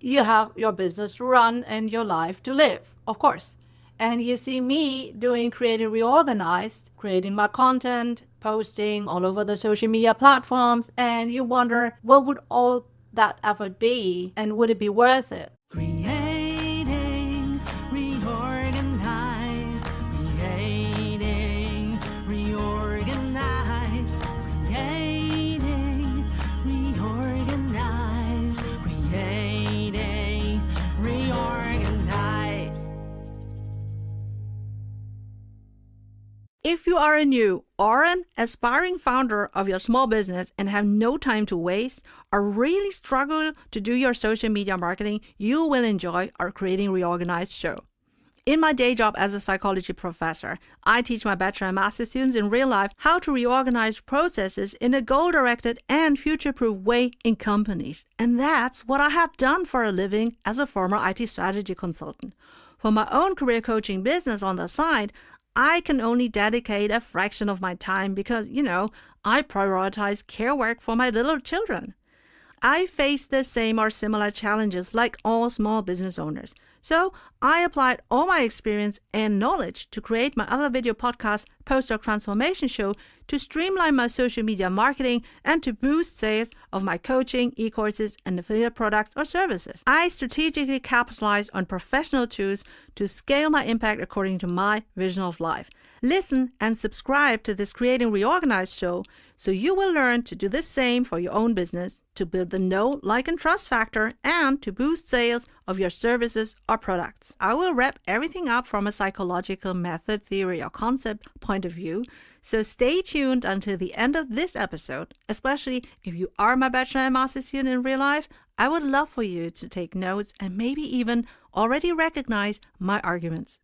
You have your business to run and your life to live, of course. And you see me doing Creating Reorganized, creating my content, posting all over the social media platforms, and you wonder, what would all that effort be, and would it be worth it? Creating, reorganized, creating, reorganized, creating, reorganized, creating, reorganized. If you are a new or an aspiring founder of your small business and have no time to waste or really struggle to do your social media marketing, you will enjoy our Creating Reorganized show. In my day job as a psychology professor, I teach my bachelor and master students in real life how to reorganize processes in a goal-directed and future-proof way in companies. And that's what I had done for a living as a former IT strategy consultant. For my own career coaching business on the side, I can only dedicate a fraction of my time because, I prioritize care work for my little children. I face the same or similar challenges like all small business owners. So I applied all my experience and knowledge to create my other video podcast, Postdoc Transformation Show, to streamline my social media marketing and to boost sales of my coaching, e-courses, and affiliate products or services. I strategically capitalized on professional tools to scale my impact according to my vision of life. Listen and subscribe to this Creating Reorganized show so you will learn to do the same for your own business, to build the know, like, and trust factor, and to boost sales of your services or products. I will wrap everything up from a psychological method, theory, or concept point of view, so stay tuned until the end of this episode. Especially if you are my bachelor and master student in real life, I would love for you to take notes and maybe even already recognize my arguments.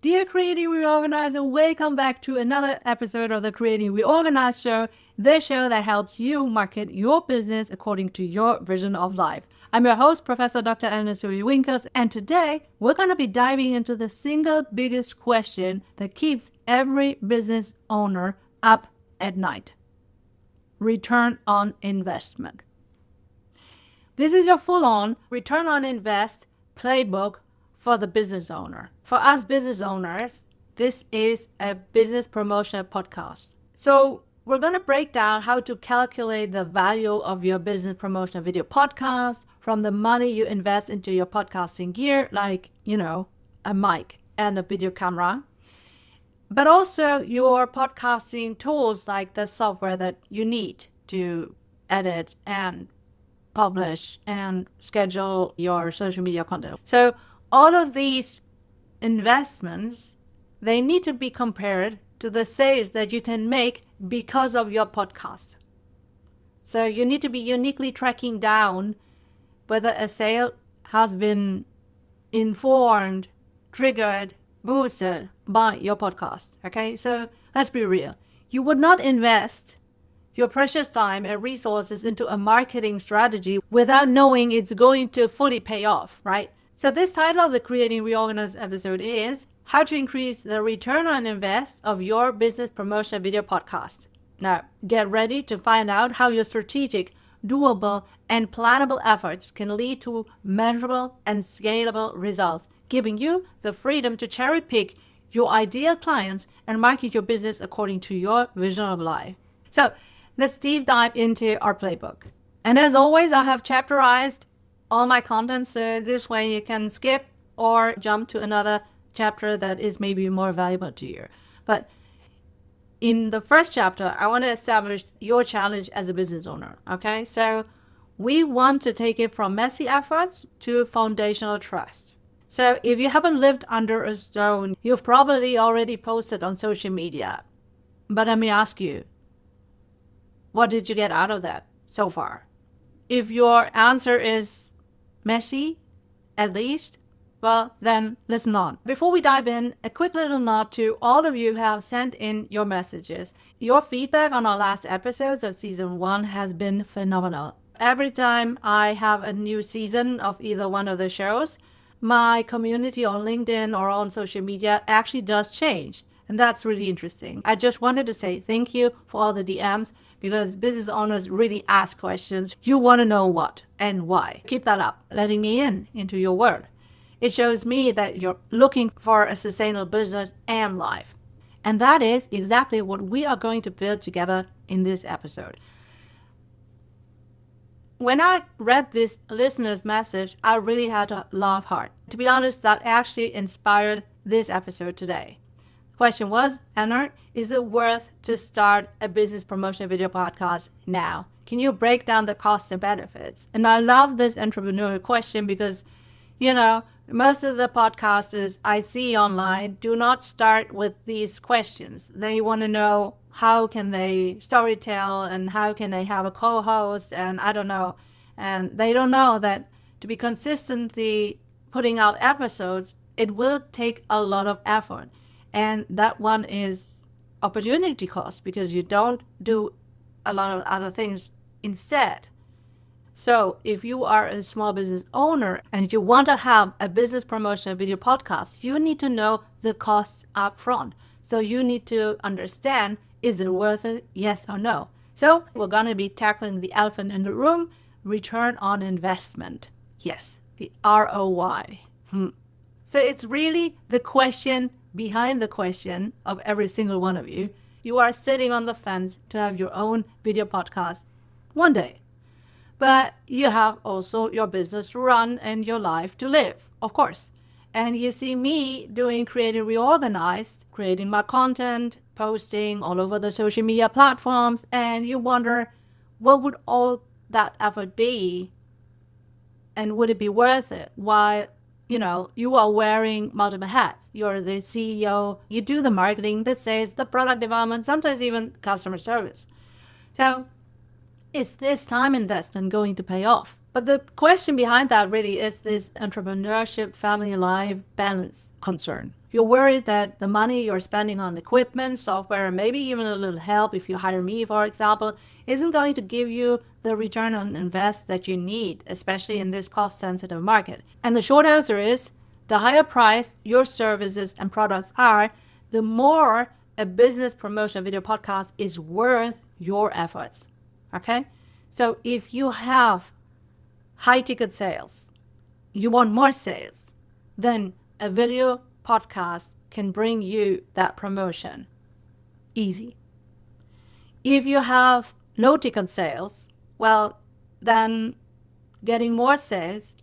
Dear Creating Reorganized, and welcome back to another episode of the Creating Reorganized show, the show that helps you market your business according to your vision of life. I'm your host, Professor Dr. Eleonore Soei-Winkels, and today we're going to be diving into the single biggest question that keeps every business owner up at night: return on investment. This is your full-on return on invest playbook for the business owner. For us business owners, this is a business promotion podcast. So we're going to break down how to calculate the value of your business promotion video podcast, from the money you invest into your podcasting gear, like, a mic and a video camera, but also your podcasting tools, like the software that you need to edit and publish and schedule your social media content. So all of these investments, they need to be compared to the sales that you can make because of your podcast. So you need to be uniquely tracking down whether a sale has been informed, triggered, boosted by your podcast. Okay, so let's be real. You would not invest your precious time and resources into a marketing strategy without knowing it's going to fully pay off, right? So this title of the Creating Reorganized episode is How to Increase the Return on Invest of Your Business Promotion Video Podcast. Now, get ready to find out how your strategic, doable, and plannable efforts can lead to measurable and scalable results, giving you the freedom to cherry pick your ideal clients and market your business according to your vision of life. So let's deep dive into our playbook. And as always, I have chapterized all my content, so this way you can skip or jump to another chapter that is maybe more valuable to you. But in the first chapter, I want to establish your challenge as a business owner. Okay, so we want to take it from messy efforts to foundational trust. So if you haven't lived under a stone, you've probably already posted on social media. But let me ask you, what did you get out of that so far? If your answer is messy, at least, well, then listen on. Before we dive in, a quick little nod to all of you who have sent in your messages. Your feedback on our last episodes of season 1 has been phenomenal. Every time I have a new season of either one of the shows, my community on LinkedIn or on social media actually does change. And that's really interesting. I just wanted to say thank you for all the DMs, because business owners really ask questions. You want to know what and why. Keep that up, letting me into your world. It shows me that you're looking for a sustainable business and life. And that is exactly what we are going to build together in this episode. When I read this listener's message, I really had to laugh hard. To be honest, that actually inspired this episode today. The question was, Eleonore, is it worth to start a business promotion video podcast now? Can you break down the costs and benefits? And I love this entrepreneurial question because, most of the podcasters I see online do not start with these questions. They want to know how can they storytell and how can they have a co-host, and I don't know. And they don't know that to be consistently putting out episodes, it will take a lot of effort. And that one is opportunity cost because you don't do a lot of other things instead. So if you are a small business owner and you want to have a business promotion video podcast, you need to know the costs up front. So you need to understand, is it worth it? Yes or no. So we're going to be tackling the elephant in the room, return on investment. Yes, the ROI. So it's really the question behind the question of every single one of you. You are sitting on the fence to have your own video podcast one day. But you have also your business to run and your life to live, of course. And you see me doing Creating Reorganized, creating my content, posting all over the social media platforms, and you wonder, what would all that effort be? And would it be worth it? Why, you are wearing multiple hats. You're the CEO, you do the marketing, the sales, the product development, sometimes even customer service. So is this time investment going to pay off? But the question behind that really is this entrepreneurship, family life balance concern. You're worried that the money you're spending on equipment, software, and maybe even a little help if you hire me, for example, isn't going to give you the return on invest that you need, especially in this cost-sensitive market. And the short answer is, the higher price your services and products are, the more a business promotion video podcast is worth your efforts. Okay? So if you have high ticket sales, you want more sales, then a video podcast can bring you that promotion. Easy. If you have low ticket sales, well, then getting more sales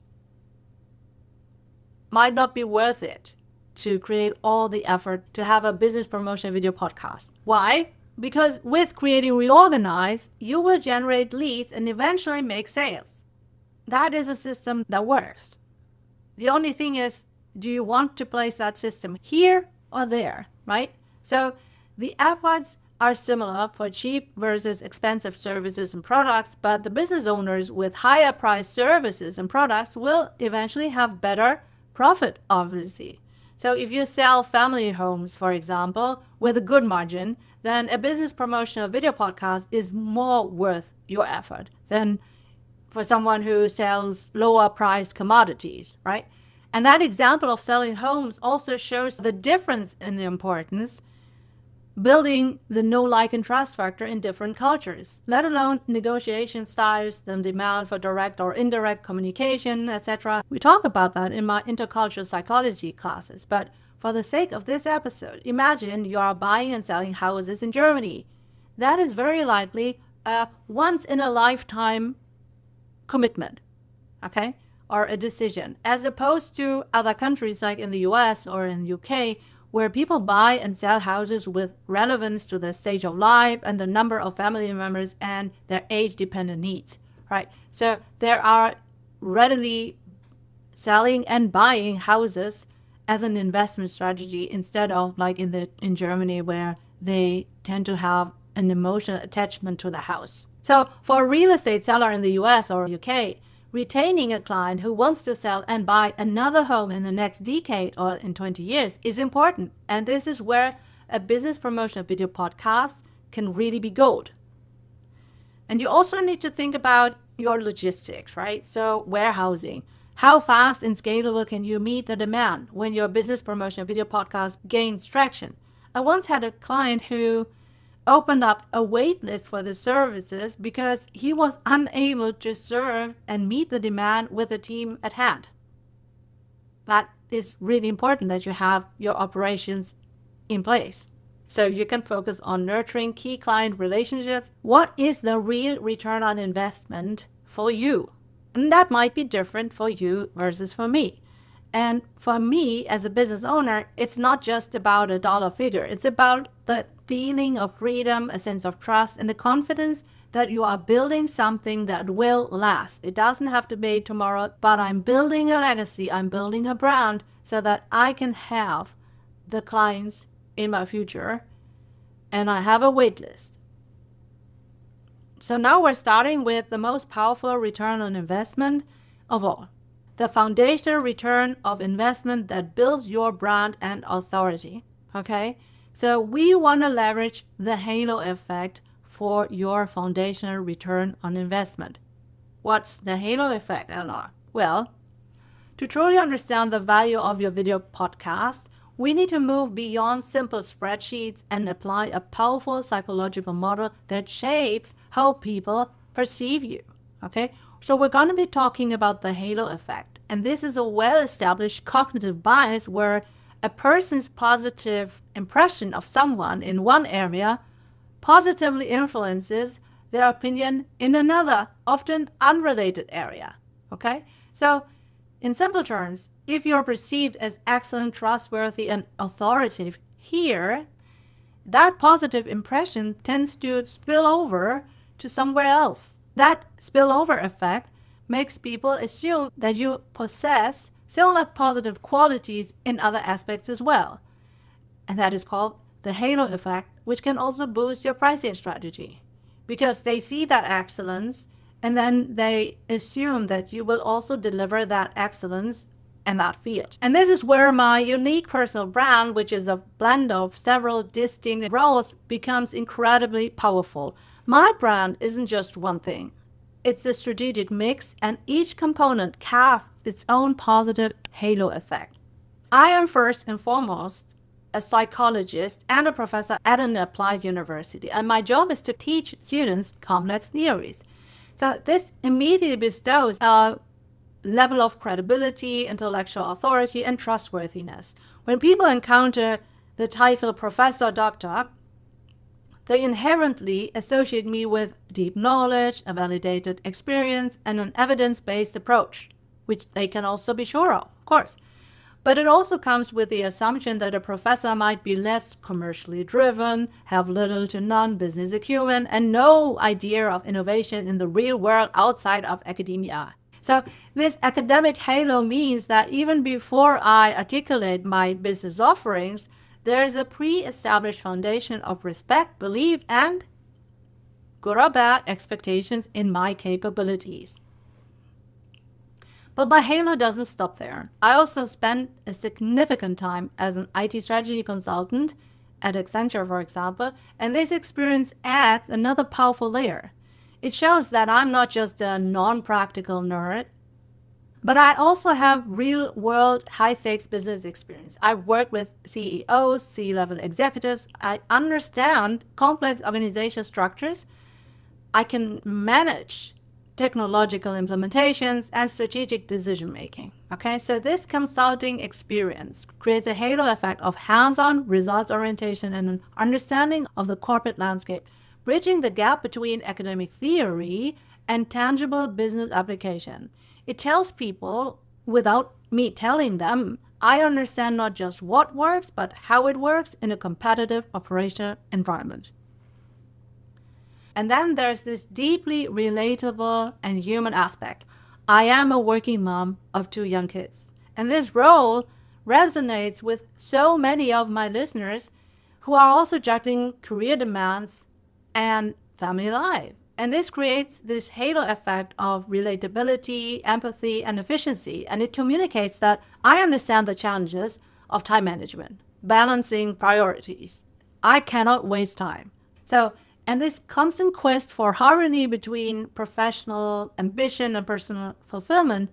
might not be worth it to create all the effort to have a business promotion video podcast. Why? Because with Creating Reorganized, you will generate leads and eventually make sales. That is a system that works. The only thing is, do you want to place that system here or there, right? So the efforts are similar for cheap versus expensive services and products, but the business owners with higher priced services and products will eventually have better profit, obviously. So if you sell family homes, for example, with a good margin, then a business promotional video podcast is more worth your effort than for someone who sells lower priced commodities, right? And that example of selling homes also shows the difference in the importance building the know, like, and trust factor in different cultures, let alone negotiation styles, the demand for direct or indirect communication, etc. We talk about that in my intercultural psychology classes, but for the sake of this episode, imagine you are buying and selling houses in Germany. That is very likely a once-in-a-lifetime commitment, okay, or a decision, as opposed to other countries like in the US or in the UK, where people buy and sell houses with relevance to their stage of life and the number of family members and their age-dependent needs, right? So there are readily selling and buying houses as an investment strategy instead of like in Germany, where they tend to have an emotional attachment to the house. So for a real estate seller in the US or UK, retaining a client who wants to sell and buy another home in the next decade or in 20 years is important. And this is where a business promotion video podcast can really be gold. And you also need to think about your logistics, right? So warehousing. How fast and scalable can you meet the demand when your business promotion video podcast gains traction? I once had a client who opened up a wait list for the services because he was unable to serve and meet the demand with the team at hand. That is really important that you have your operations in place so you can focus on nurturing key client relationships. What is the real return on investment for you? And that might be different for you versus for me. And for me, as a business owner, it's not just about a dollar figure. It's about the feeling of freedom, a sense of trust, and the confidence that you are building something that will last. It doesn't have to be tomorrow, but I'm building a legacy. I'm building a brand so that I can have the clients in my future, and I have a wait list. So now we're starting with the most powerful return on investment of all. The foundational return of investment that builds your brand and authority. Okay? So we want to leverage the halo effect for your foundational return on investment. What's the halo effect, Eleonore? Well, to truly understand the value of your video podcast, we need to move beyond simple spreadsheets and apply a powerful psychological model that shapes how people perceive you. Okay? So we're going to be talking about the halo effect. And this is a well-established cognitive bias where a person's positive impression of someone in one area positively influences their opinion in another, often unrelated area. Okay? So in simple terms, if you're perceived as excellent, trustworthy, and authoritative here, that positive impression tends to spill over to somewhere else. That spillover effect makes people assume that you possess similar positive qualities in other aspects as well. And that is called the halo effect, which can also boost your pricing strategy because they see that excellence and then they assume that you will also deliver that excellence in that field. And this is where my unique personal brand, which is a blend of several distinct roles, becomes incredibly powerful. My brand isn't just one thing. It's a strategic mix, and each component casts its own positive halo effect. I am first and foremost a psychologist and a professor at an applied university, and my job is to teach students complex theories. So this immediately bestows a level of credibility, intellectual authority, and trustworthiness. When people encounter the title professor, doctor, they inherently associate me with deep knowledge, a validated experience, and an evidence-based approach, which they can also be sure of course. But it also comes with the assumption that a professor might be less commercially driven, have little to none business acumen, and no idea of innovation in the real world outside of academia. So this academic halo means that even before I articulate my business offerings, there is a pre-established foundation of respect, belief, and good or bad expectations in my capabilities. But my halo doesn't stop there. I also spent a significant time as an IT strategy consultant at Accenture, for example, and this experience adds another powerful layer. It shows that I'm not just a non-practical nerd, but I also have real-world high-stakes business experience. I work with CEOs, C-level executives. I understand complex organizational structures. I can manage technological implementations and strategic decision-making. Okay, so this consulting experience creates a halo effect of hands-on results orientation and an understanding of the corporate landscape, bridging the gap between academic theory and tangible business application. It tells people, without me telling them, I understand not just what works, but how it works in a competitive operational environment. And then there's this deeply relatable and human aspect. I am a working mom of 2 young kids. And this role resonates with so many of my listeners who are also juggling career demands and family life. And this creates this halo effect of relatability, empathy, and efficiency. And it communicates that I understand the challenges of time management, balancing priorities. I cannot waste time. And this constant quest for harmony between professional ambition and personal fulfillment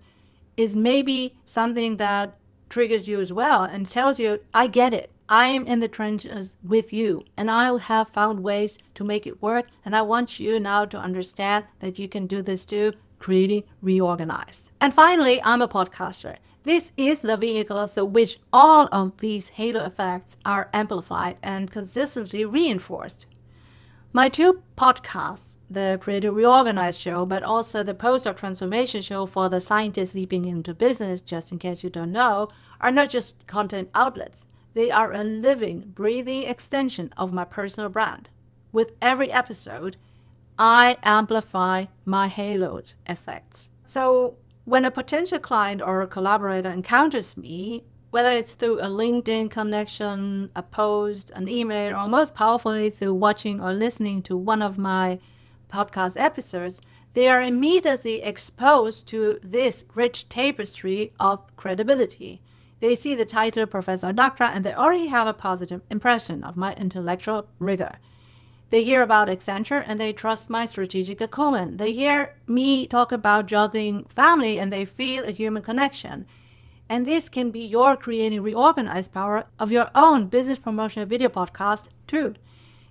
is maybe something that triggers you as well and tells you, I get it. I am in the trenches with you, and I have found ways to make it work. And I want you now to understand that you can do this too, creating reorganized. And finally, I'm a podcaster. This is the vehicle through which all of these halo effects are amplified and consistently reinforced. My two podcasts, the Creating Reorganized show, but also the Postdoc Transformation show for the scientists leaping into business, just in case you don't know, are not just content outlets. They are a living, breathing extension of my personal brand. With every episode, I amplify my halo effects. So when a potential client or a collaborator encounters me, whether it's through a LinkedIn connection, a post, an email, or most powerfully through watching or listening to one of my podcast episodes, they are immediately exposed to this rich tapestry of credibility. They see the title Professor Doctor and they already have a positive impression of my intellectual rigor. They hear about Accenture and they trust my strategic acumen. They hear me talk about juggling family and they feel a human connection. And this can be your creating reorganized power of your own business promotional video podcast too.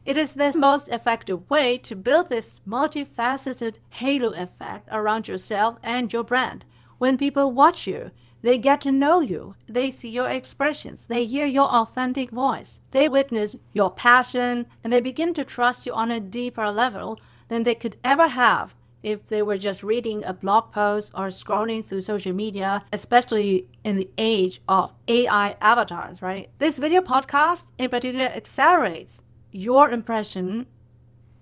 It is the most effective way to build this multifaceted halo effect around yourself and your brand. When people watch you, they get to know you. They see your expressions. They hear your authentic voice. They witness your passion and they begin to trust you on a deeper level than they could ever have if they were just reading a blog post or scrolling through social media, especially in the age of AI avatars, right? This video podcast in particular accelerates your impression.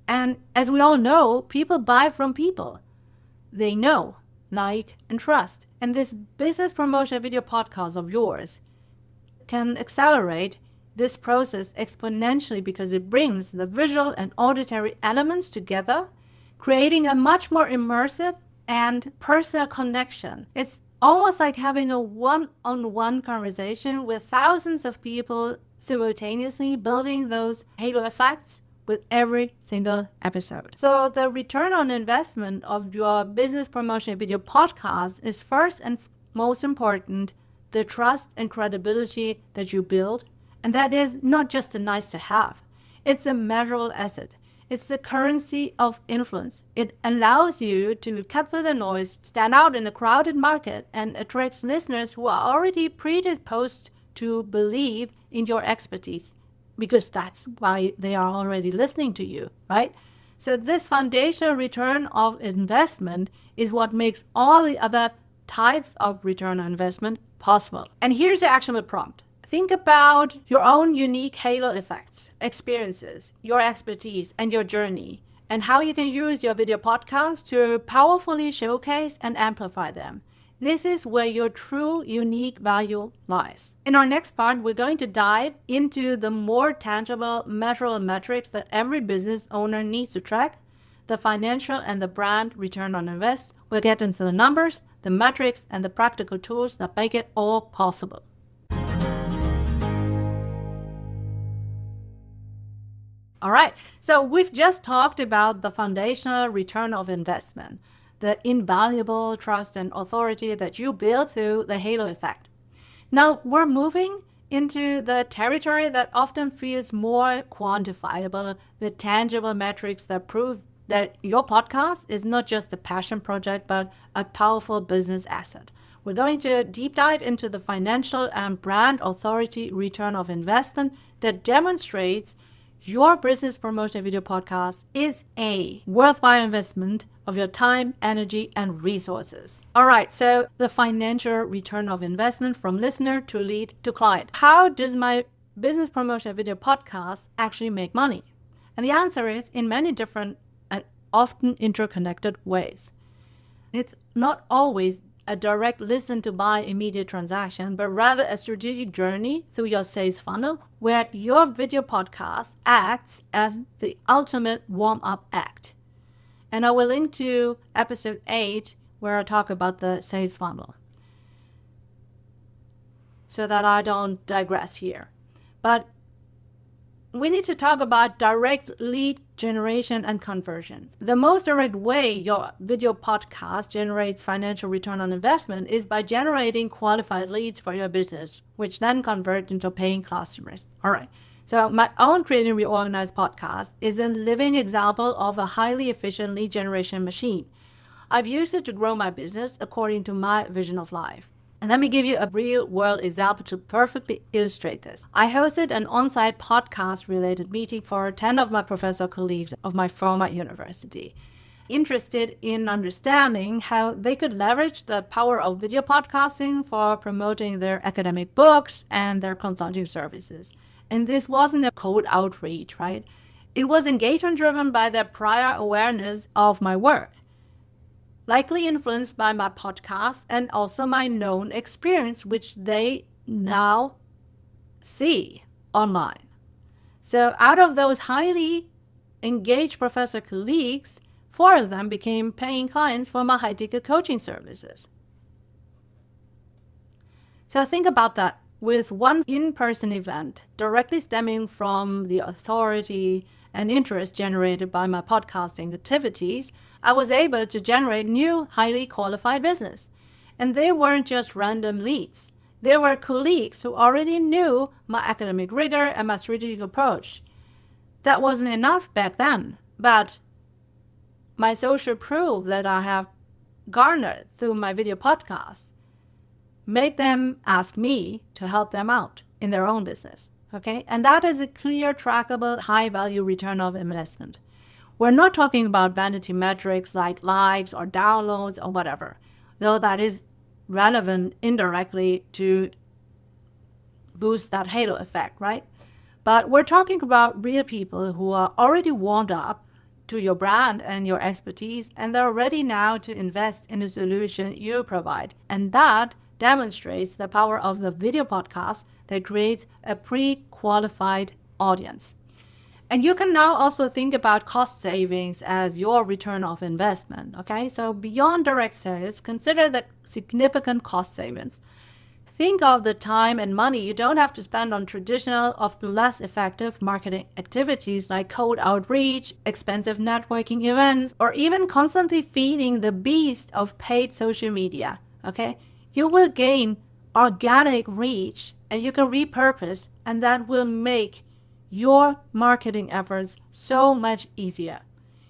And as we all know, people buy from people they know, like, and trust. And this business promotion video podcast of yours can accelerate this process exponentially because it brings the visual and auditory elements together, creating a much more immersive and personal connection. It's almost like having a one-on-one conversation with thousands of people simultaneously, building those halo effects with every single episode. So the return on investment of your business promotion video podcast is first and most important, the trust and credibility that you build. And that is not just a nice to have. It's a measurable asset. It's the currency of influence. It allows you to cut through the noise, stand out in a crowded market, and attracts listeners who are already predisposed to believe in your expertise, because that's why they are already listening to you, right? So this foundational return of investment is what makes all the other types of return on investment possible. And here's the actionable prompt. Think about your own unique halo effects, experiences, your expertise, and your journey, and how you can use your video podcast to powerfully showcase and amplify them. This is where your true unique value lies. In our next part, we're going to dive into the more tangible, measurable metrics that every business owner needs to track, the financial and the brand return on invest. We'll get into the numbers, the metrics, and the practical tools that make it all possible. All right, so we've just talked about the foundational return of investment, the invaluable trust and authority that you build through the halo effect. Now we're moving into the territory that often feels more quantifiable, the tangible metrics that prove that your podcast is not just a passion project, but a powerful business asset. We're going to deep dive into the financial and brand authority return of investment that demonstrates your business promotion video podcast is a worthwhile investment of your time, energy, and resources. All right, so the financial return of investment from listener to lead to client. How does my business promotion video podcast actually make money? And the answer is in many different and often interconnected ways. It's not always a direct listen to buy immediate transaction, but rather a strategic journey through your sales funnel where your video podcast acts as the ultimate warm-up act. And I will link to episode 8 where I talk about the sales funnel so that I don't digress here. But we need to talk about direct lead generation and conversion. The most direct way your video podcast generates financial return on investment is by generating qualified leads for your business, which then convert into paying customers. All right. So my own Creating Reorganized podcast is a living example of a highly efficient lead generation machine. I've used it to grow my business according to my vision of life. And let me give you a real-world example to perfectly illustrate this. I hosted an on-site podcast-related meeting for 10 of my professor colleagues of my former university, interested in understanding how they could leverage the power of video podcasting for promoting their academic books and their consulting services. And this wasn't a cold outreach, right? It was engagement driven by their prior awareness of my work, likely influenced by my podcast and also my known experience, which they now see online. So out of those highly engaged professor colleagues, 4 of them became paying clients for my high-ticket coaching services. So think about that. With one in-person event directly stemming from the authority and interest generated by my podcasting activities, I was able to generate new, highly qualified business. And they weren't just random leads. They were colleagues who already knew my academic rigor and my strategic approach. That wasn't enough back then, but my social proof that I have garnered through my video podcasts made them ask me to help them out in their own business. Okay, and that is a clear, trackable, high-value return of investment. We're not talking about vanity metrics like likes or downloads or whatever, though that is relevant indirectly to boost that halo effect, right? But we're talking about real people who are already warmed up to your brand and your expertise, and they're ready now to invest in the solution you provide. And that demonstrates the power of the video podcast that creates a pre-qualified audience. And you can now also think about cost savings as your return of investment, okay? So beyond direct sales, consider the significant cost savings. Think of the time and money you don't have to spend on traditional, often less effective marketing activities like cold outreach, expensive networking events, or even constantly feeding the beast of paid social media, okay? You will gain organic reach and you can repurpose, and that will make your marketing efforts so much easier.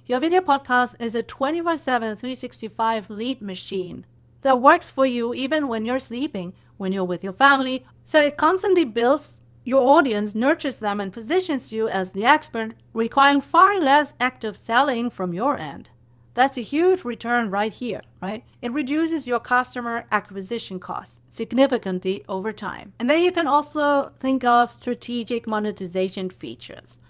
Your video podcast is a 24/7, 365 lead machine that works for you even when you're sleeping, when you're with your family. So it constantly builds your audience, nurtures them, and positions you as the expert, requiring far less active selling from your end. That's a huge return right here, right? It reduces your customer acquisition costs significantly over time. And then you can also think of strategic monetization features.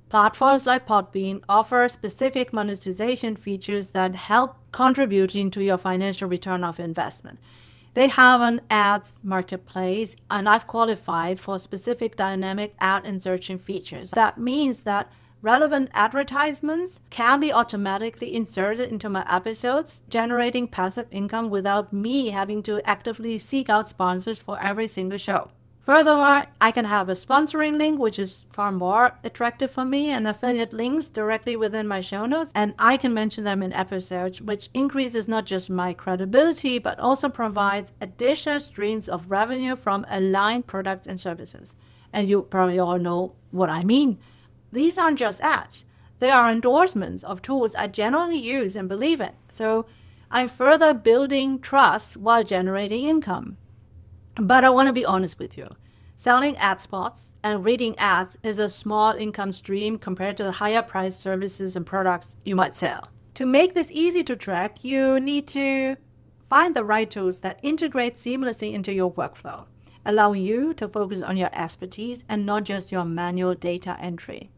Platforms like Podbean offer specific monetization features that help contributing to your financial return of investment. They have an ads marketplace, and I've qualified for specific dynamic ad insertion features. That means that relevant advertisements can be automatically inserted into my episodes, generating passive income without me having to actively seek out sponsors for every single show. Furthermore, I can have a sponsoring link, which is far more attractive for me, and affiliate links directly within my show notes, and I can mention them in episodes, which increases not just my credibility, but also provides additional streams of revenue from aligned products and services. And you probably all know what I mean. These aren't just ads. They are endorsements of tools I genuinely use and believe in. So I'm further building trust while generating income. But I want to be honest with you. Selling ad spots and reading ads is a small income stream compared to the higher priced services and products you might sell. To make this easy to track, you need to find the right tools that integrate seamlessly into your workflow, allowing you to focus on your expertise and not just your manual data entry.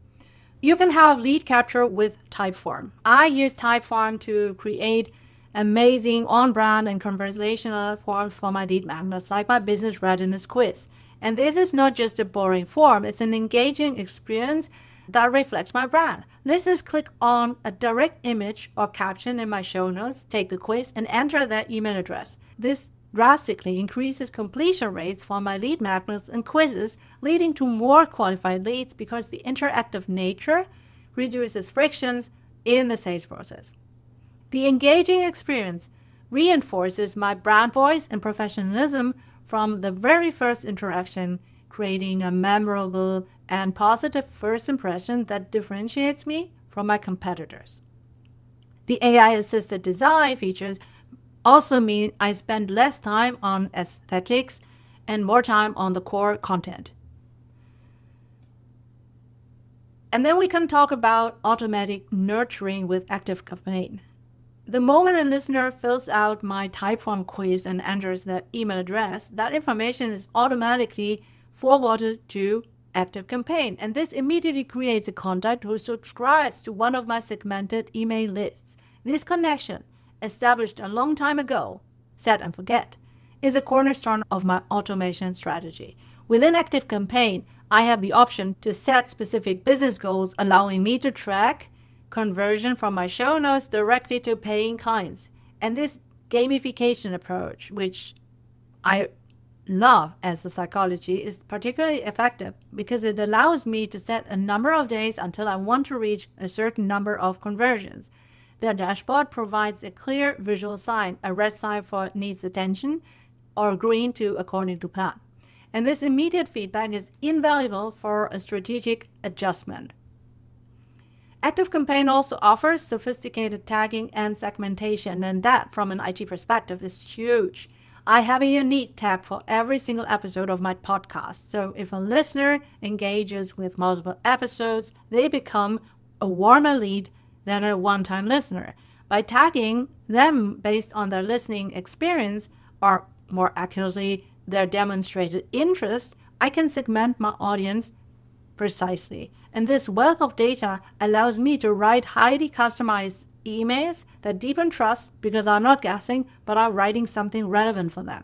You can have lead capture with Typeform. I use Typeform to create amazing on-brand and conversational forms for my lead magnets, like my business readiness quiz. And this is not just a boring form, it's an engaging experience that reflects my brand. Listeners click on a direct image or caption in my show notes, take the quiz, and enter their email address. This drastically increases completion rates for my lead magnets and quizzes, leading to more qualified leads because the interactive nature reduces frictions in the sales process. The engaging experience reinforces my brand voice and professionalism from the very first interaction, creating a memorable and positive first impression that differentiates me from my competitors. The AI-assisted design features also mean I spend less time on aesthetics and more time on the core content. And then we can talk about automatic nurturing with ActiveCampaign. The moment a listener fills out my Typeform quiz and enters their email address, that information is automatically forwarded to ActiveCampaign. And this immediately creates a contact who subscribes to one of my segmented email lists. This connection, established a long time ago, set and forget, is a cornerstone of my automation strategy. Within ActiveCampaign, I have the option to set specific business goals, allowing me to track conversion from my show notes directly to paying clients. And this gamification approach, which I love as a psychology, is particularly effective because it allows me to set a number of days until I want to reach a certain number of conversions. The dashboard provides a clear visual sign, a red sign for needs attention or green to according to plan. And this immediate feedback is invaluable for a strategic adjustment. ActiveCampaign also offers sophisticated tagging and segmentation, and that, from an IT perspective, is huge. I have a unique tag for every single episode of my podcast, so if a listener engages with multiple episodes, they become a warmer lead than a one-time listener. By tagging them based on their listening experience, or more accurately, their demonstrated interest, I can segment my audience precisely. And this wealth of data allows me to write highly customized emails that deepen trust because I'm not guessing, but I'm writing something relevant for them.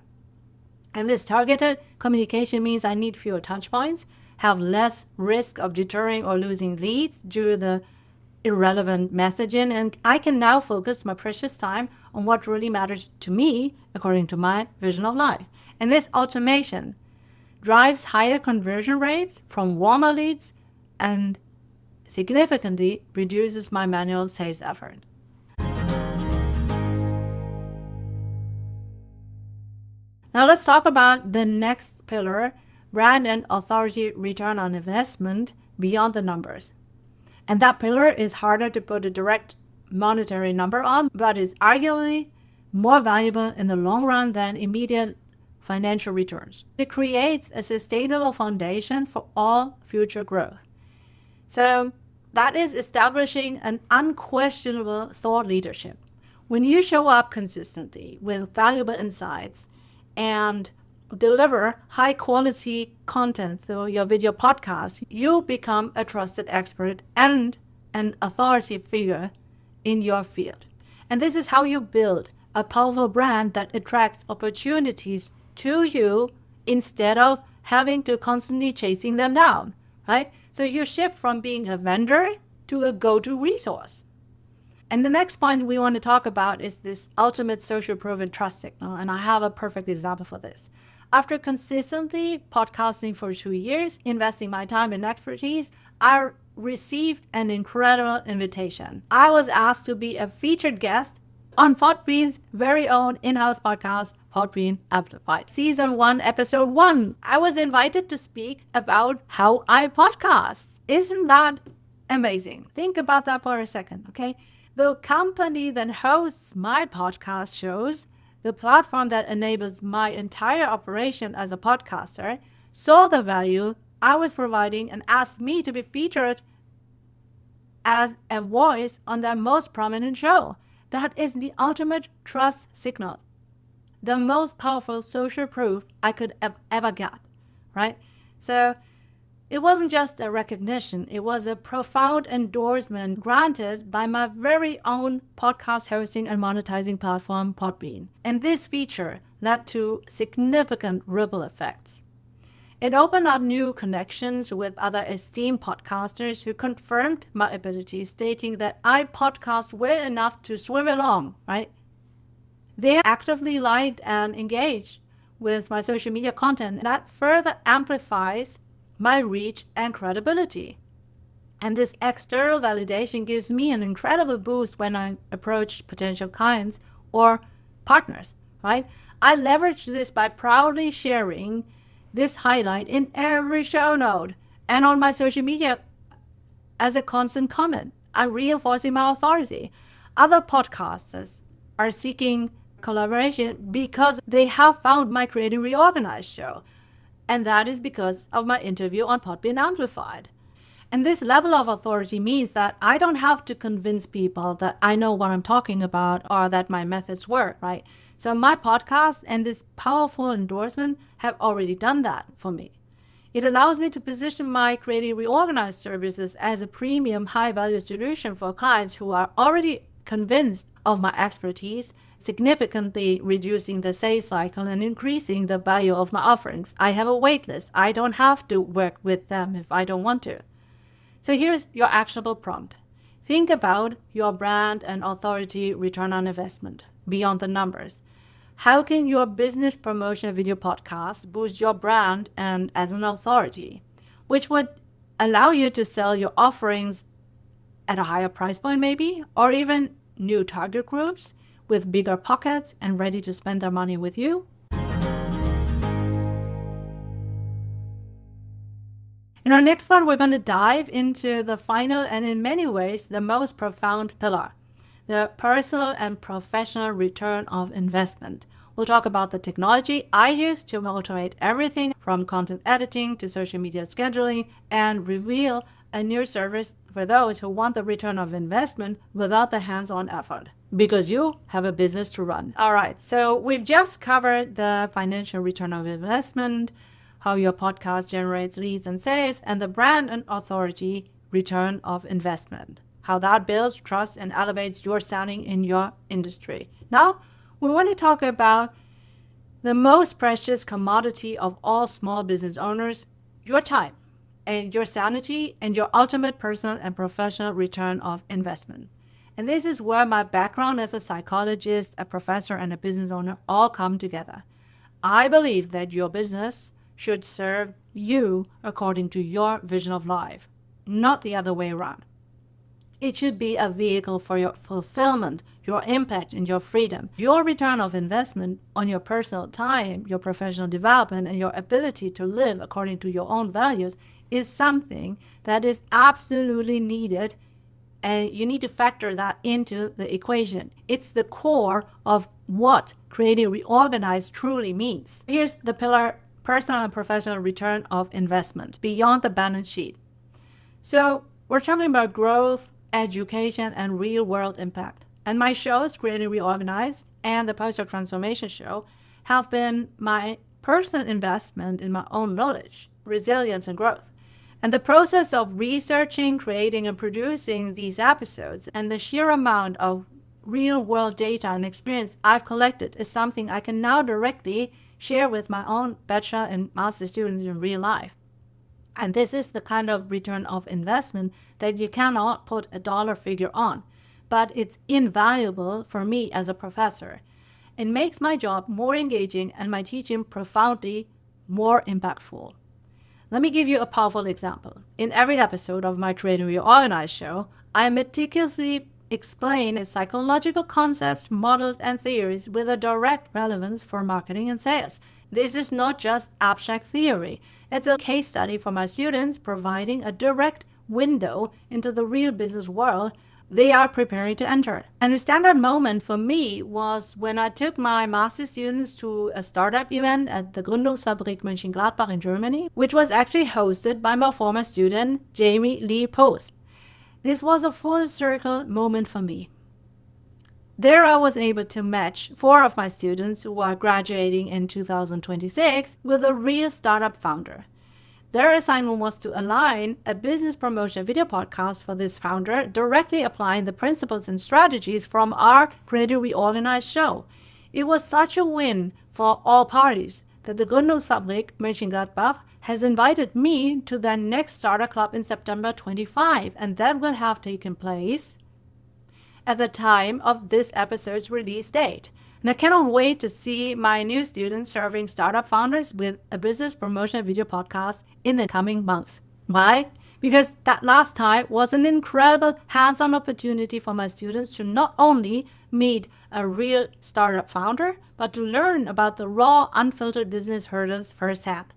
And this targeted communication means I need fewer touch points, have less risk of deterring or losing leads due to the irrelevant messaging, and I can now focus my precious time on what really matters to me according to my vision of life. And this automation drives higher conversion rates from warmer leads and significantly reduces my manual sales effort. Now let's talk about the next pillar, brand and authority return on investment beyond the numbers. And that pillar is harder to put a direct monetary number on, but is arguably more valuable in the long run than immediate financial returns. It creates a sustainable foundation for all future growth. So that is establishing an unquestionable thought leadership. When you show up consistently with valuable insights and deliver high quality content through your video podcast, you become a trusted expert and an authority figure in your field. And this is how you build a powerful brand that attracts opportunities to you instead of having to constantly chasing them down, right? So you shift from being a vendor to a go-to resource. And the next point we want to talk about is this ultimate social proof and trust signal. And I have a perfect example for this. After consistently podcasting for 2 years, investing my time and expertise, I received an incredible invitation. I was asked to be a featured guest on Podbean's very own in-house podcast, Podbean Amplified. Season 1, Episode 1. I was invited to speak about how I podcast. Isn't that amazing? Think about that for a second, okay? The company that hosts my podcast shows, the platform that enables my entire operation as a podcaster, saw the value I was providing and asked me to be featured as a voice on their most prominent show. That is the ultimate trust signal, the most powerful social proof I could ever get, right? So it wasn't just a recognition, it was a profound endorsement granted by my very own podcast hosting and monetizing platform, Podbean. And this feature led to significant ripple effects. It opened up new connections with other esteemed podcasters who confirmed my abilities, stating that I podcast well enough to swim along, right? They actively liked and engaged with my social media content. That further amplifies my reach and credibility. And this external validation gives me an incredible boost when I approach potential clients or partners, right? I leverage this by proudly sharing this highlight in every show note and on my social media as a constant comment. I'm reinforcing my authority. Other podcasters are seeking collaboration because they have found my Creating Reorganized show. And that is because of my interview on Podbean Amplified. And this level of authority means that I don't have to convince people that I know what I'm talking about or that my methods work, right? So my podcast and this powerful endorsement have already done that for me. It allows me to position my Creating Reorganized services as a premium high-value solution for clients who are already convinced of my expertise, significantly reducing the sales cycle and increasing the value of my offerings. I have a wait list. I don't have to work with them if I don't want to. So here's your actionable prompt. Think about your brand and authority return on investment beyond the numbers. How can your business promotion video podcast boost your brand and as an authority, which would allow you to sell your offerings at a higher price point maybe, or even new target groups with bigger pockets and ready to spend their money with you? In our next part, we're going to dive into the final and in many ways the most profound pillar, the personal and professional return of investment. We'll talk about the technology I use to automate everything from content editing to social media scheduling and reveal a new service for those who want the return of investment without the hands-on effort, because you have a business to run. All right, so we've just covered the financial return of investment, how your podcast generates leads and sales, and the brand and authority return of investment, how that builds trust and elevates your standing in your industry. Now, we want to talk about the most precious commodity of all small business owners, your time and your sanity and your ultimate personal and professional return of investment. And this is where my background as a psychologist, a professor, and a business owner all come together. I believe that your business should serve you according to your vision of life, not the other way around. It should be a vehicle for your fulfillment, your impact, and your freedom. Your return of investment on your personal time, your professional development, and your ability to live according to your own values is something that is absolutely needed, and you need to factor that into the equation. It's the core of what Creating Reorganized truly means. Here's the pillar: personal and professional return of investment beyond the balance sheet. So we're talking about growth, education, and real-world impact. And my shows, Creating Reorganized and the Post-Doc Transformation Show, have been my personal investment in my own knowledge, resilience, and growth. And the process of researching, creating, and producing these episodes and the sheer amount of real-world data and experience I've collected is something I can now directly share with my own bachelor and master students in real life. And this is the kind of return of investment that you cannot put a dollar figure on, but it's invaluable for me as a professor. It makes my job more engaging and my teaching profoundly more impactful. Let me give you a powerful example. In every episode of my Creating Reorganized show, I meticulously explain psychological concepts, models, and theories with a direct relevance for marketing and sales. This is not just abstract theory. It's a case study for my students, providing a direct window into the real business world they are preparing to enter. And a standard moment for me was when I took my master students to a startup event at the Gründungsfabrik Mönchengladbach in Germany, which was actually hosted by my former student, Jamie Lee Post. This was a full circle moment for me. There I was able to match 4 of my students who are graduating in 2026 with a real startup founder. Their assignment was to align a business promotion video podcast for this founder, directly applying the principles and strategies from our Creating Reorganized show. It was such a win for all parties that the Gründungsfabrik Mönchengladbach has invited me to their next starter club in September 25, and that will have taken place at the time of this episode's release date. And I cannot wait to see my new students serving startup founders with a business promotion video podcast in the coming months. Why? because that last time was an incredible hands-on opportunity for my students to not only meet a real startup founder, but to learn about the raw, unfiltered business hurdles firsthand.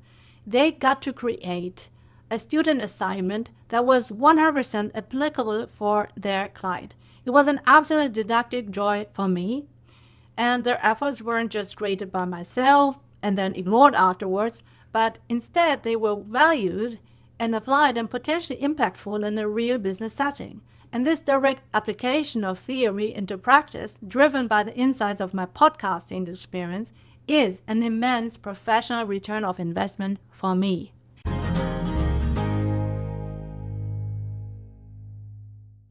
They got to create a student assignment that was 100% applicable for their client. It was an absolute didactic joy for me, and their efforts weren't just graded by myself and then ignored afterwards, but instead they were valued and applied and potentially impactful in a real business setting. And this direct application of theory into practice, driven by the insights of my podcasting experience, is an immense professional return of investment for me.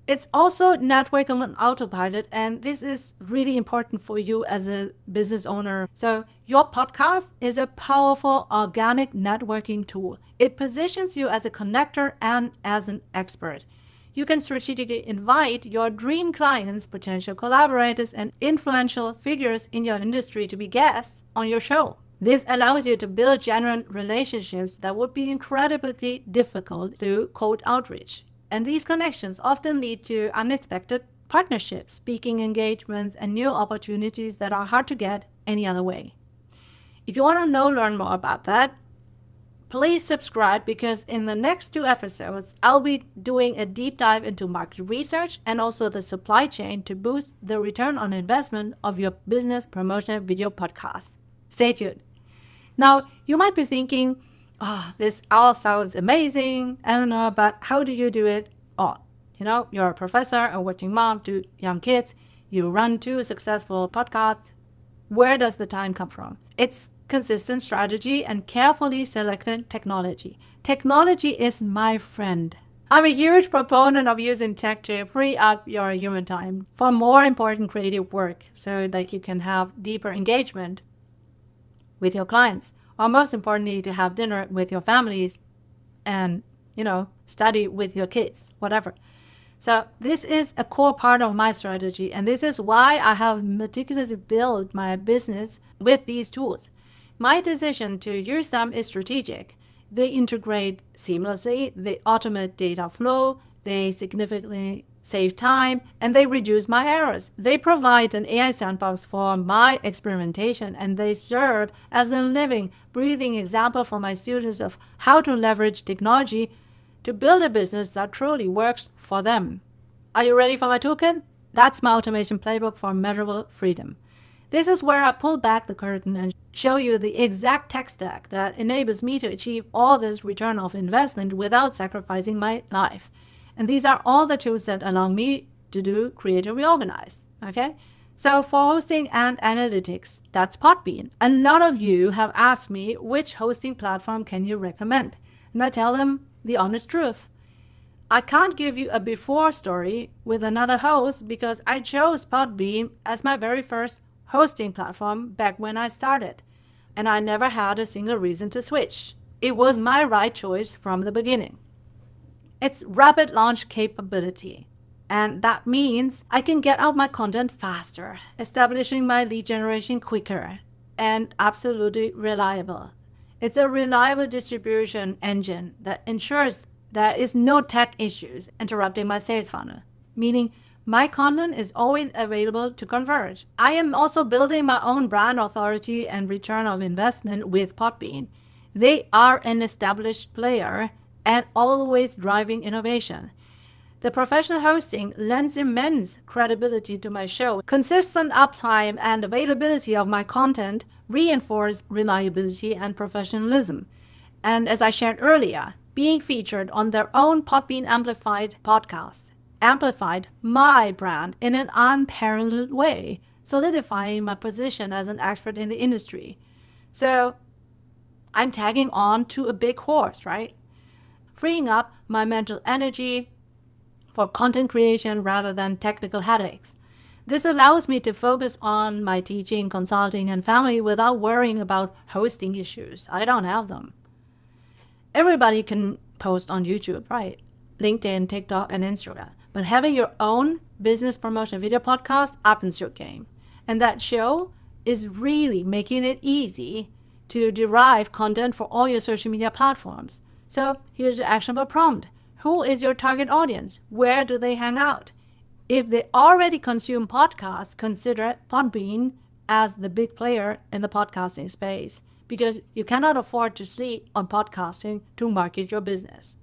It's also networking on autopilot, and this is really important for you as a business owner. So your podcast is a powerful organic networking tool. It positions you as a connector and as an expert. You can strategically invite your dream clients, potential collaborators, and influential figures in your industry to be guests on your show. This allows you to build genuine relationships that would be incredibly difficult through cold outreach. And these connections often lead to unexpected partnerships, speaking engagements, and new opportunities that are hard to get any other way. If you want to learn more about that, please subscribe, because in the next 2 episodes, I'll be doing a deep dive into market research and also the supply chain to boost the return on investment of your business promotional video podcast. Stay tuned. Now, you might be thinking, this all sounds amazing, Eleanor, but how do you do it all? You're a professor, a working mom, 2 young kids, you run 2 successful podcasts. Where does the time come from? It's consistent strategy and carefully selected technology. Technology is my friend. I'm a huge proponent of using tech to free up your human time for more important creative work so that you can have deeper engagement with your clients. Or most importantly, to have dinner with your families and, study with your kids, whatever. So this is a core part of my strategy, and this is why I have meticulously built my business with these tools. My decision to use them is strategic. They integrate seamlessly, they automate data flow, they significantly save time, and they reduce my errors. They provide an AI sandbox for my experimentation, and they serve as a living, breathing example for my students of how to leverage technology to build a business that truly works for them. Are you ready for my toolkit? That's my automation playbook for measurable freedom. This is where I pull back the curtain and show you the exact tech stack that enables me to achieve all this return of investment without sacrificing my life. And these are all the tools that allow me to do CreatingReorganized, okay? So for hosting and analytics, that's Podbean. A lot of you have asked me, which hosting platform can you recommend? And I tell them the honest truth. I can't give you a before story with another host because I chose Podbean as my very first hosting platform back when I started. And I never had a single reason to switch. It was my right choice from the beginning. It's rapid launch capability, and that means I can get out my content faster, establishing my lead generation quicker, and absolutely reliable. It's a reliable distribution engine that ensures there is no tech issues interrupting my sales funnel, meaning my content is always available to convert. I am also building my own brand authority and return of investment with Podbean. They are an established player and always driving innovation. The professional hosting lends immense credibility to my show. Consistent uptime and availability of my content reinforce reliability and professionalism. And as I shared earlier, being featured on their own Podbean Amplified podcast amplified my brand in an unparalleled way, solidifying my position as an expert in the industry. So I'm tagging on to a big horse, right? Freeing up my mental energy for content creation rather than technical headaches. This allows me to focus on my teaching, consulting, and family without worrying about hosting issues. I don't have them. Everybody can post on YouTube, right? LinkedIn, TikTok, and Instagram. But having your own business promotion video podcast uppens your game. And that show is really making it easy to derive content for all your social media platforms. So here's the actionable prompt. Who is your target audience? Where do they hang out? If they already consume podcasts, consider Podbean as the big player in the podcasting space, because you cannot afford to sleep on podcasting to market your business.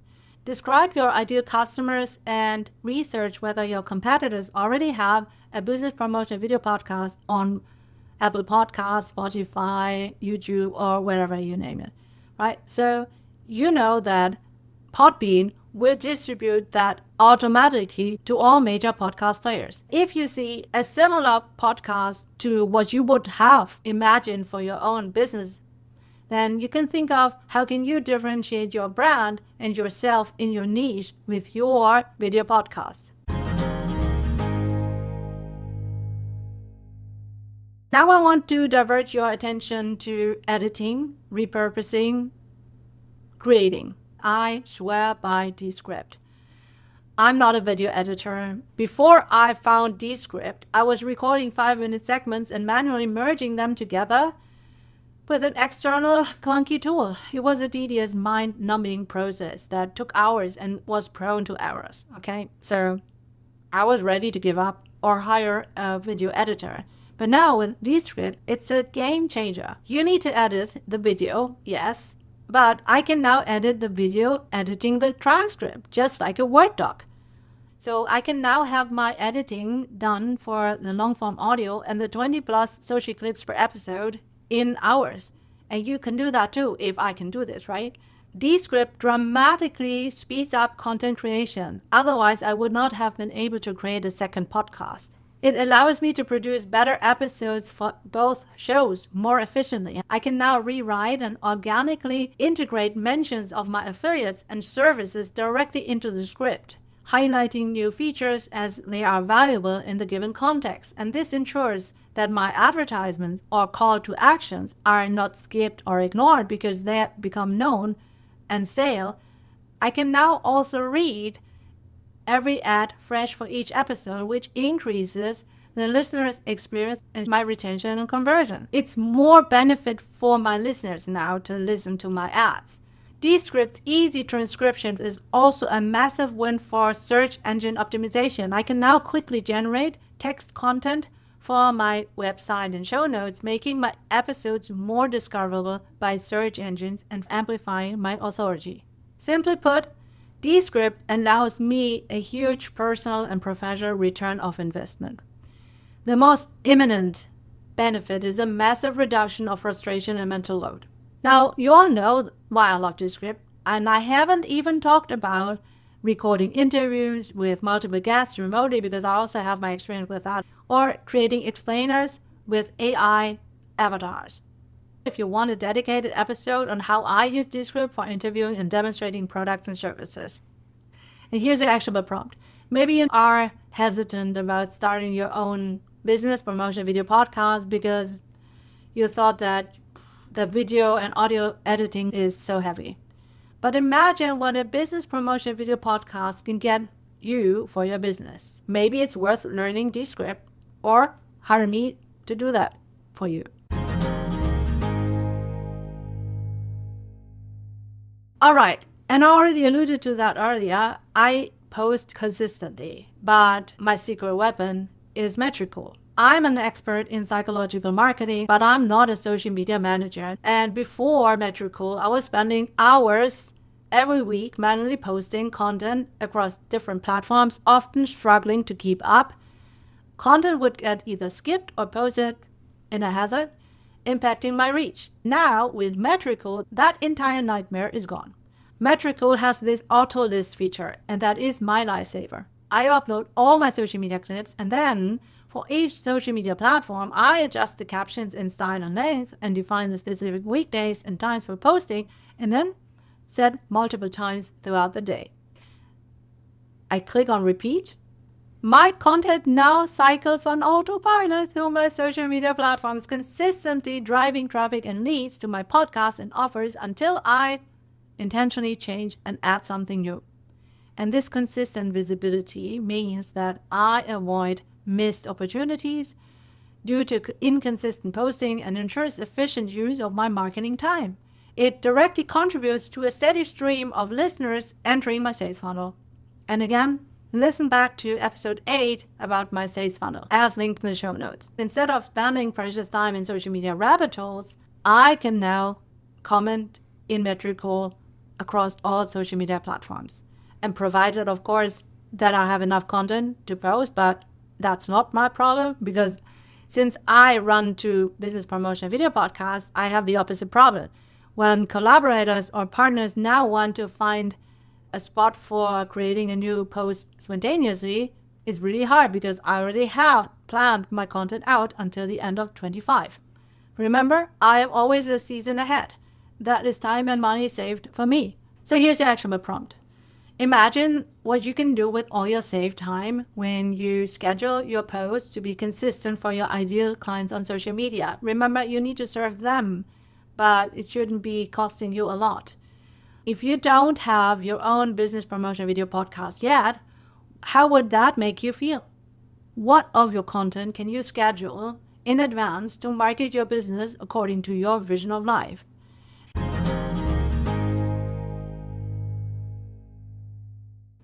Describe your ideal customers and research whether your competitors already have a business promotion video podcast on Apple Podcasts, Spotify, YouTube, or wherever you name it, right? So you know that Podbean will distribute that automatically to all major podcast players. If you see a similar podcast to what you would have imagined for your own business, then you can think of how can you differentiate your brand and yourself in your niche with your video podcast. Now I want to divert your attention to editing, repurposing, creating. I swear by Descript. I'm not a video editor. Before I found Descript, I was recording 5-minute segments and manually merging them together with an external clunky tool. It was a tedious, mind-numbing process that took hours and was prone to errors, okay? So I was ready to give up or hire a video editor. But now with Descript, it's a game changer. You need to edit the video, yes, but I can now edit the video editing the transcript, just like a Word doc. So I can now have my editing done for the long-form audio and the 20+ social clips per episode in hours. And you can do that too, if I can do this, right? Descript dramatically speeds up content creation. Otherwise, I would not have been able to create a second podcast. It allows me to produce better episodes for both shows more efficiently. I can now rewrite and organically integrate mentions of my affiliates and services directly into the script, highlighting new features as they are valuable in the given context. And this ensures that my advertisements or call to actions are not skipped or ignored because they have become known and stale. I can now also read every ad fresh for each episode, which increases the listener's experience and my retention and conversion. It's more benefit for my listeners now to listen to my ads. Descript's easy transcription is also a massive win for search engine optimization. I can now quickly generate text content for my website and show notes, making my episodes more discoverable by search engines and amplifying my authority. Simply put, Descript allows me a huge personal and professional return of investment. The most imminent benefit is a massive reduction of frustration and mental load. Now, you all know why I love Descript, and I haven't even talked about recording interviews with multiple guests remotely, because I also have my experience with that, or creating explainers with AI avatars. If you want a dedicated episode on how I use Descript for interviewing and demonstrating products and services. And here's an actionable prompt. Maybe you are hesitant about starting your own business promotion video podcast because you thought that the video and audio editing is so heavy. But imagine what a business promotion video podcast can get you for your business. Maybe it's worth learning Descript or hire me to do that for you. All right, and I already alluded to that earlier. I post consistently, but my secret weapon is Metricool. I'm an expert in psychological marketing, but I'm not a social media manager. And before Metricool, I was spending hours every week manually posting content across different platforms, often struggling to keep up. Content would get either skipped or posted in a hazard, impacting my reach. Now, with Metricool, that entire nightmare is gone. Metricool has this auto list feature, and that is my lifesaver. I upload all my social media clips, and then for each social media platform, I adjust the captions in style and length and define the specific weekdays and times for posting, and then set multiple times throughout the day. I click on repeat. My content now cycles on autopilot through my social media platforms, consistently driving traffic and leads to my podcast and offers until I intentionally change and add something new. And this consistent visibility means that I avoid missed opportunities due to inconsistent posting and ensures efficient use of my marketing time. it directly contributes to a steady stream of listeners entering my sales funnel. And again, listen back to episode 8 about my sales funnel, as linked in the show notes. Instead of spending precious time in social media rabbit holes, I can now comment in metrical across all social media platforms. And provided, of course, that I have enough content to post, but that's not my problem, because since I run 2 business promotion video podcasts, I have the opposite problem. When collaborators or partners now want to find a spot for creating a new post spontaneously, it's really hard because I already have planned my content out until the end of 25. Remember, I am always a season ahead. That is time and money saved for me. So here's your actionable prompt. Imagine what you can do with all your saved time when you schedule your posts to be consistent for your ideal clients on social media. Remember, you need to serve them, but it shouldn't be costing you a lot. If you don't have your own business promotion video podcast yet, how would that make you feel? What of your content can you schedule in advance to market your business according to your vision of life?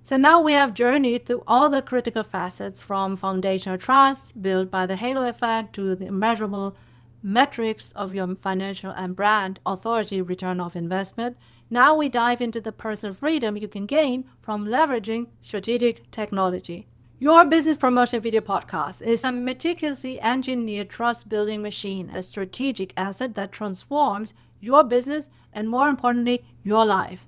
So now we have journeyed through all the critical facets, from foundational trust built by the halo effect to the measurable metrics of your financial and brand authority return of investment. Now we dive into the personal freedom you can gain from leveraging strategic technology. Your business promotion video podcast is a meticulously engineered trust-building machine, a strategic asset that transforms your business and, more importantly, your life.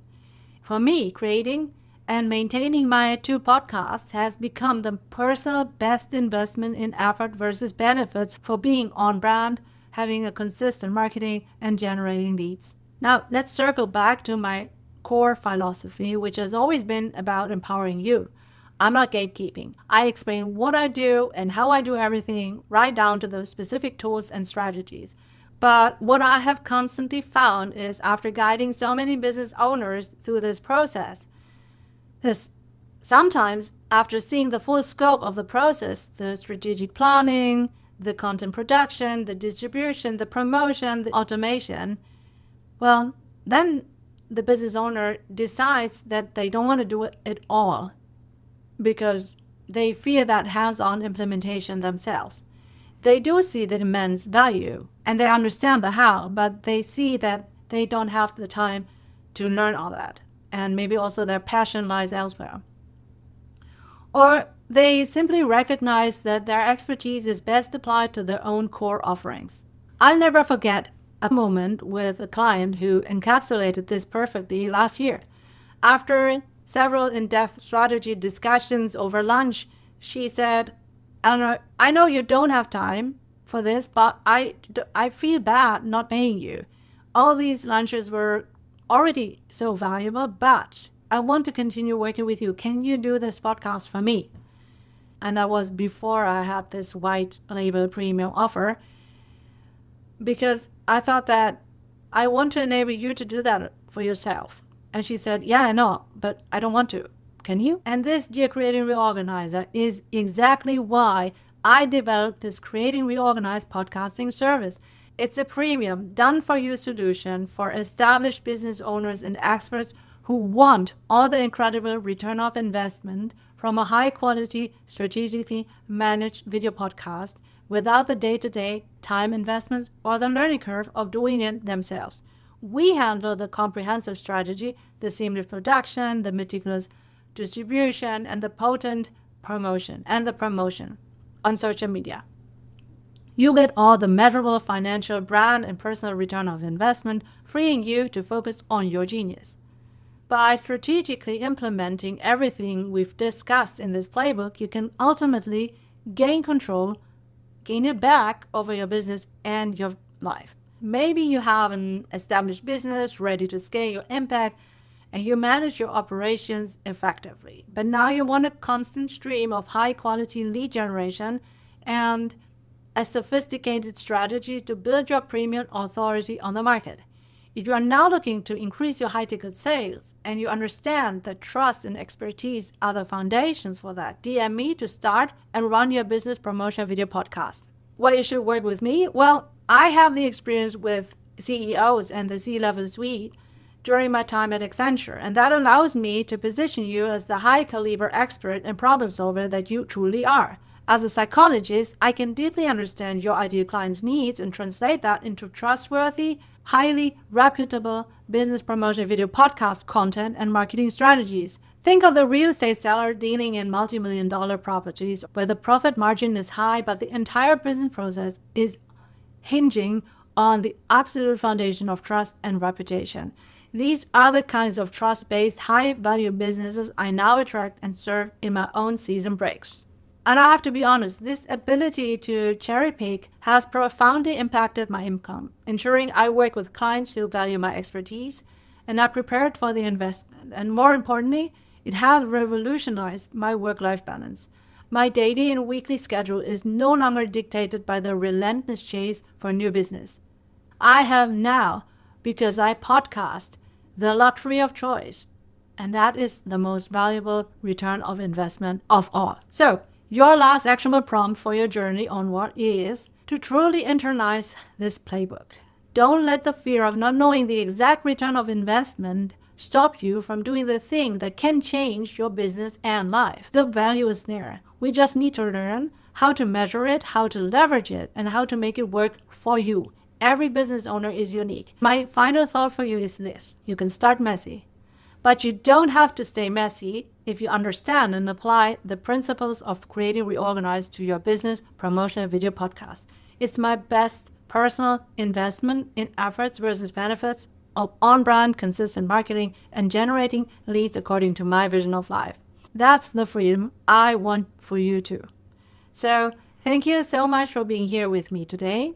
For me, creating and maintaining my 2 podcasts has become the personal best investment in effort versus benefits for being on brand, having a consistent marketing, and generating leads. Now, let's circle back to my core philosophy, which has always been about empowering you. I'm not gatekeeping. I explain what I do and how I do everything, right down to the specific tools and strategies. But what I have constantly found is, after guiding so many business owners through this process, sometimes after seeing the full scope of the process, the strategic planning, the content production, the distribution, the promotion, the automation, well, then the business owner decides that they don't want to do it all because they fear that hands-on implementation themselves. They do see the immense value and they understand the how, but they see that they don't have the time to learn all that. And maybe also their passion lies elsewhere. Or they simply recognize that their expertise is best applied to their own core offerings. I'll never forget a moment with a client who encapsulated this perfectly last year. After several in-depth strategy discussions over lunch, she said, "Eleanor, I know you don't have time for this, but I feel bad not paying you. All these lunches were already so valuable, but I want to continue working with you. Can you do this podcast for me?" And that was before I had this white label premium offer, because I thought that I want to enable you to do that for yourself. And she said, "Yeah, I know, but I don't want to. Can you?" And this, dear Creating Reorganizer, is exactly why I developed this Creating Reorganized podcasting service. It's a premium, done-for-you solution for established business owners and experts who want all the incredible return of investment from a high-quality, strategically managed video podcast without the day-to-day time investments or the learning curve of doing it themselves. We handle the comprehensive strategy, the seamless production, the meticulous distribution, and the potent promotion on social media. You get all the measurable financial, brand, and personal return of investment, freeing you to focus on your genius. By strategically implementing everything we've discussed in this playbook, you can ultimately gain it back over your business and your life. Maybe you have an established business ready to scale your impact and you manage your operations effectively. But now you want a constant stream of high-quality lead generation and a sophisticated strategy to build your premium authority on the market. If you are now looking to increase your high-ticket sales and you understand that trust and expertise are the foundations for that, DM me to start and run your business promotion video podcast. Why you should work with me? Well, I have the experience with CEOs and the C-level suite during my time at Accenture, and that allows me to position you as the high-caliber expert and problem solver that you truly are. As a psychologist, I can deeply understand your ideal client's needs and translate that into trustworthy, highly reputable business promotion video podcast content and marketing strategies. Think of the real estate seller dealing in multi-million-dollar properties where the profit margin is high, but the entire business process is hinging on the absolute foundation of trust and reputation. These are the kinds of trust-based, high-value businesses I now attract and serve in my own season breaks. And I have to be honest, this ability to cherry pick has profoundly impacted my income, ensuring I work with clients who value my expertise and are prepared for the investment. And more importantly, it has revolutionized my work-life balance. My daily and weekly schedule is no longer dictated by the relentless chase for new business. I have now, because I podcast, the luxury of choice. And that is the most valuable return of investment of all. So, your last actionable prompt for your journey onward is to truly internalize this playbook. Don't let the fear of not knowing the exact return of investment stop you from doing the thing that can change your business and life. The value is there. We just need to learn how to measure it, how to leverage it, and how to make it work for you. Every business owner is unique. My final thought for you is this: you can start messy, but you don't have to stay messy if you understand and apply the principles of Creating Reorganized to your business promotion video podcast. It's my best personal investment in efforts versus benefits of on-brand, consistent marketing and generating leads according to my vision of life. That's the freedom I want for you too. So thank you so much for being here with me today.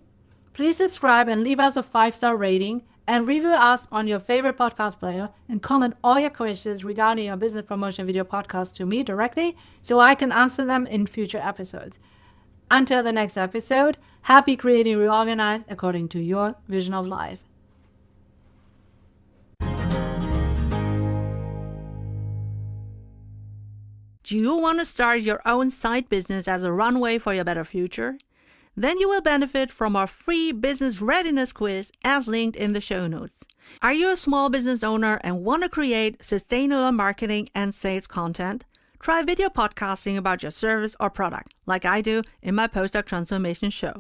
Please subscribe and leave us a 5-star rating and review us on your favorite podcast player and comment all your questions regarding your business promotion video podcast to me directly so I can answer them in future episodes. Until the next episode, happy creating reorganized according to your vision of life. Do you want to start your own side business as a runway for your better future? Then you will benefit from our free business readiness quiz as linked in the show notes. Are you a small business owner and want to create sustainable marketing and sales content? Try video podcasting about your service or product, like I do in my postdoc transformation show.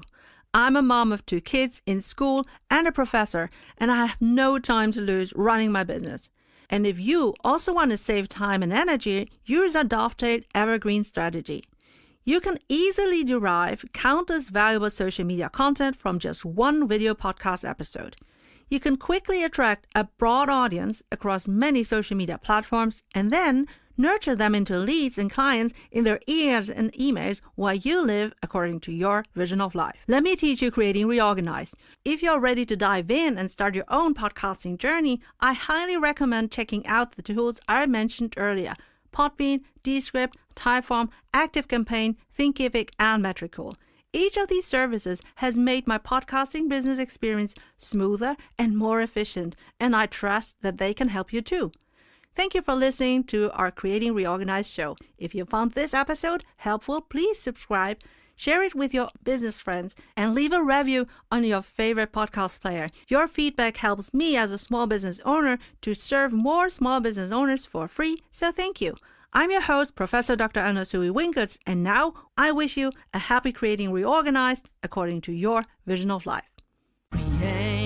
I'm a mom of 2 kids in school and a professor, and I have no time to lose running my business. And if you also want to save time and energy, use our Dovetail Evergreen strategy. You can easily derive countless valuable social media content from just one video podcast episode. You can quickly attract a broad audience across many social media platforms and then nurture them into leads and clients in their ears and emails while you live according to your vision of life. Let me teach you Creating Reorganized. If you're ready to dive in and start your own podcasting journey, I highly recommend checking out the tools I mentioned earlier: Podbean, Descript, Typeform, ActiveCampaign, Thinkific, and Metricool. Each of these services has made my podcasting business experience smoother and more efficient, and I trust that they can help you too. Thank you for listening to our Creating Reorganized show. If you found this episode helpful, please subscribe, share it with your business friends, and leave a review on your favorite podcast player. Your feedback helps me as a small business owner to serve more small business owners for free, so thank you. I'm your host, Professor Dr. Eleonore Soei-Winkels, and now I wish you a happy Creating Reorganized according to your vision of life. Create